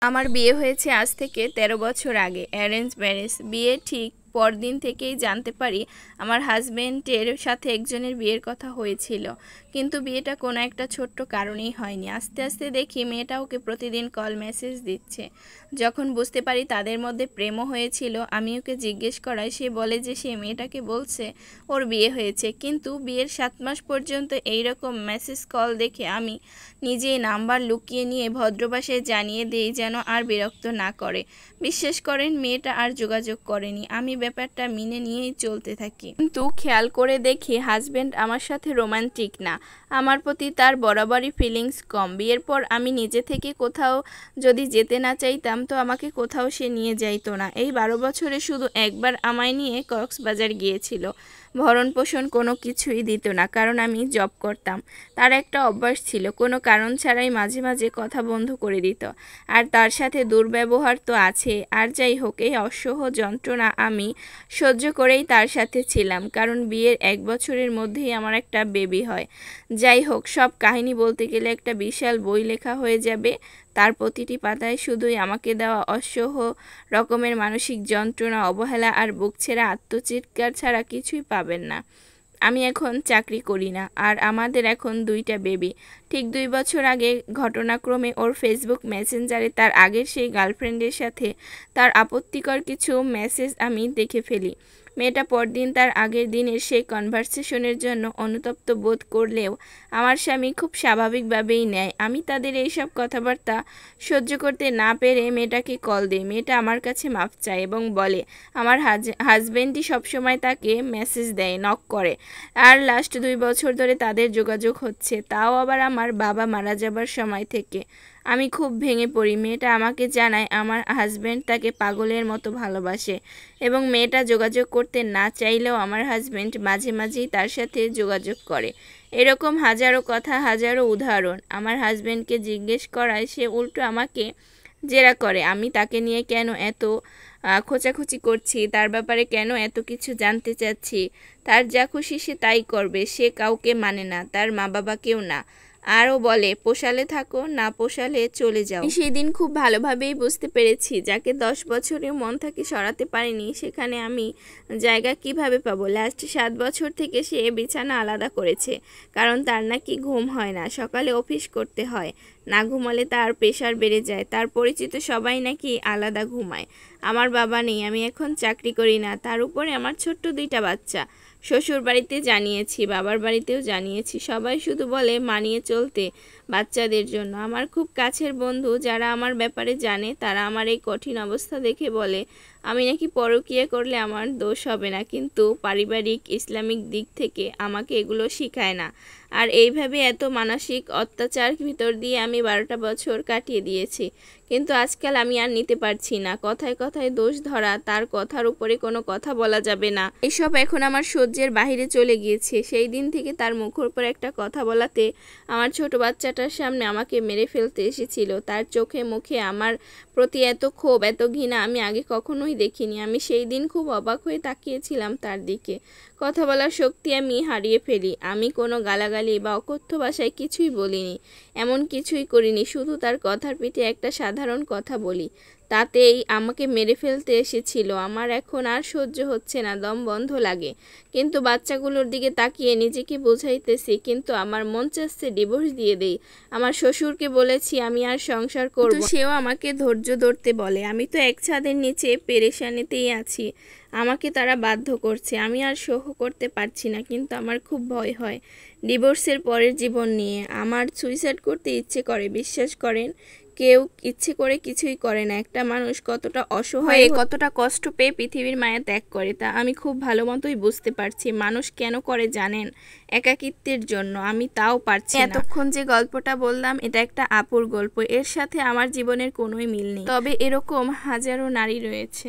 আমার বিয়ে হয়েছে আজ থেকে 13 বছর আগে, অ্যারেঞ্জ ম্যারেজ। বিয়ে ঠিক পরদিন থেকেই জানতে পারি আমার হাজবেন্ডের সাথে একজনের বিয়ের কথা হয়েছিল, কিন্তু বিয়েটা কোনো একটা ছোট্ট কারণেই হয়নি। আস্তে আস্তে দেখি মেয়েটা ওকে প্রতিদিন কল মেসেজ দিচ্ছে। যখন বুঝতে পারি তাদের মধ্যে প্রেমও হয়েছিল, আমি ওকে জিজ্ঞেস করায় সে বলে যে সে মেয়েটাকে বলছে ওর বিয়ে হয়েছে, কিন্তু বিয়ের 7 মাস পর্যন্ত এইরকম মেসেজ কল দেখে আমি নিজেই নাম্বার লুকিয়ে নিয়ে ভদ্রভাষায় জানিয়ে দিই যেন আর বিরক্ত না করে। বিশ্বাস করেন, মেয়েটা আর যোগাযোগ করেনি। আমি ব্যাপারটা মেনে নিয়েই চলতে থাকি, কিন্তু খেয়াল করে দেখি হাজবেন্ড আমার সাথে রোমান্টিক না, আমার প্রতি তার বরাবরই ফিলিংস কম। বিয়ের পর আমি নিজে থেকে কোথাও যদি যেতে না চাইতাম তো আমাকে কোথাও সে নিয়ে যাইতো না। এই 12 বছরে শুধু একবার আমায় নিয়ে কক্সবাজার গিয়েছিল। ভরণ পোষণ কোনো কিছুই দিত না, কারণ আমি জব করতাম। তার একটা অভ্যাস ছিল, কোনো কারণ ছাড়াই মাঝে মাঝে কথা বন্ধ করে দিত, আর তার সাথে দুর্ব্যবহার তো আছে। আর যাই হোক, এই অসহ্য যন্ত্রণা আমি সহ্য করেই তার সাথে ছিলাম, কারণ বিয়ের 1 বছরের মধ্যেই আমার একটা বেবি হয়। যাই হোক, সব কাহিনী বলতে গেলে একটা বিশাল বই লেখা হয়ে যাবে। তার প্রতিটি পাতায় শুধুই আমাকে দেওয়া অসহ্য রকমের মানসিক যন্ত্রণা, অবহেলা আর বুক ছেঁড়া আত্মচিৎকার ছাড়া কিছুই পাবেন না। আমি এখন চাকরি করি না, আর আমাদের এখন 2টা বেবি। ঠিক 2 বছর আগে ঘটনাক্রমে ওর ফেসবুক মেসেঞ্জারে তার আগের সেই গার্লফ্রেন্ডের সাথে তার আপত্তিকর কিছু মেসেজ আমি দেখে ফেলি। মেয়েটা পরদিন তার আগের দিনের সেই কনভারসেশনের জন্য অনুতপ্ত বোধ করলেও আমার স্বামী খুব স্বাভাবিকভাবেই নেয়। আমি তাদের এইসব কথাবার্তা সহ্য করতে না পেরে মেয়েটাকে কল দিই। মেয়েটা আমার কাছে মাফ চায় এবং বলে আমার হাজবেন্ডই সবসময় তাকে মেসেজ দেয়, নক করে, আর লাস্ট 2 বছর ধরে তাদের যোগাযোগ হচ্ছে, তাও আবার আমার বাবা মারা যাবার সময় থেকে। আমি খুব ভেঙে পড়ি। মেয়েটা আমাকে জানায় আমার হাজবেন্ড তাকে পাগলের মতো ভালোবাসে, এবং মেয়েটা যোগাযোগ করতে না চাইলেও আমার হাজবেন্ড মাঝে মাঝেই তার সাথে যোগাযোগ করে। এরকম হাজারো কথা, হাজারো উদাহরণ। আমার হাজবেন্ডকে জিজ্ঞেস করায় সে উল্টো আমাকে জেরা করে আমি তাকে নিয়ে কেন এত খোঁচাখুচি করছি, তার ব্যাপারে কেন এত কিছু জানতে চাচ্ছি। তার যা খুশি সে তাই করবে, সে কাউকে মানে না, তার মা বাবাকেও না। আরও বলে পোষালে থাকো, না পোষালে চলে যাও। সেই দিন খুব ভালোভাবেই বুঝতে পেরেছি, যাকে 10 বছরে মন থেকে সরাতে পারিনি সেখানে আমি জায়গা কিভাবে পাবো। লাস্ট 7 বছর থেকে সে বিছানা আলাদা করেছে, কারণ তার নাকি ঘুম হয় না, সকালে অফিস করতে হয়, না ঘুমালে তার প্রেশার বেড়ে যায়। তার পরিচিত সবাই নাকি আলাদা ঘুমায়। আমার বাবা নেই, আমি এখন চাকরি করি না, তার উপরে আমার ছোট্ট 2টা বাচ্চা। শ্বশুর বাড়িতে জানিয়েছি, বাবার বাড়িতেও জানিয়েছি, সবাই শুধু বলে মানিয়ে চলতে বাচ্চাদের জন্য। আমার খুব কাছের বন্ধু যারা আমার ব্যাপারে জানে তারা আমার এই কঠিন অবস্থা দেখে বলে আমি নাকি পরকীয়া করলে আমার দোষ হবে না, কিন্তু পারিবারিক ইসলামিক দিক থেকে আমাকে এগুলো শেখায় না। আর এইভাবে এত মানসিক অত্যাচার ভিতর দিয়ে আমি 12টা বছর কাটিয়ে দিয়েছি, কিন্তু আজকাল আমি আর নিতে পারছি না। কথায় কথায় দোষ ধরা, তার কথার উপরে কোনো কথা বলা যাবে না, এসব এখন আমার সহ্যের বাহিরে চলে গিয়েছে। সেই দিন থেকে তার মুখের উপর একটা কথা বলাতে আমার ছোট বাচ্চাটার সামনে আমাকে মেরে ফেলতে এসেছিল। তার চোখে মুখে আমার প্রতি এত ক্ষোভ, এত ঘৃণা আমি আগে কখনোই দেখিনি। আমি সেই দিন খুব অবাক হয়ে তাকিয়েছিলাম তার দিকে। কথা বলার শক্তি আমি হারিয়ে ফেলি। আমি কোনো গালাগালি বা অকথ্য ভাষায় কিছুই বলিনি, এমন কিছুই করিনি, শুধু তার কথার পিঠে একটা সাধারণ কথা বলি, তাতেই আমাকে মেরে ফেলতে এসেছিল। আমার এখন আর সহ্য হচ্ছে না, দম বন্ধ লাগে। কিন্তু বাচ্চাগুলোর দিকে তাকিয়ে নিজেকে বোঝাইতেছি, কিন্তু আমার মন চাচ্ছে ডিভোর্স দিয়ে দেই। আমার শ্বশুরকে বলেছি আমি আর সংসার করব, সেও আমাকে ধৈর্য ধরতে বলে। আমি তো এক ছাদের নিচে পেরেশানিতেই আছি, আমাকে তারা বাধ্য করছে, আমি আর সহ্য করতে পারছি না। কিন্তু আমার খুব ভয় হয় ডিভোর্সের পরের জীবন নিয়ে। আমার সুইসাইড করতে ইচ্ছে করে। বিশ্বাস করেন, কেউ ইচ্ছে করে কিছুই করে না। একটা মানুষ কতটা অসহায়, কতটা কষ্ট পেয়ে পৃথিবীর মায়া ত্যাগ করে তা আমি খুব ভালো মতোই বুঝতে পারছি। মানুষ কেন করে জানেন? একাকিত্বের জন্য। আমি তাও পারছি না। এতক্ষণ যে গল্পটা বললাম এটা একটা আপুর গল্প, এর সাথে আমার জীবনের কোনোই মিল নেই, তবে এরকম হাজারো নারী রয়েছে।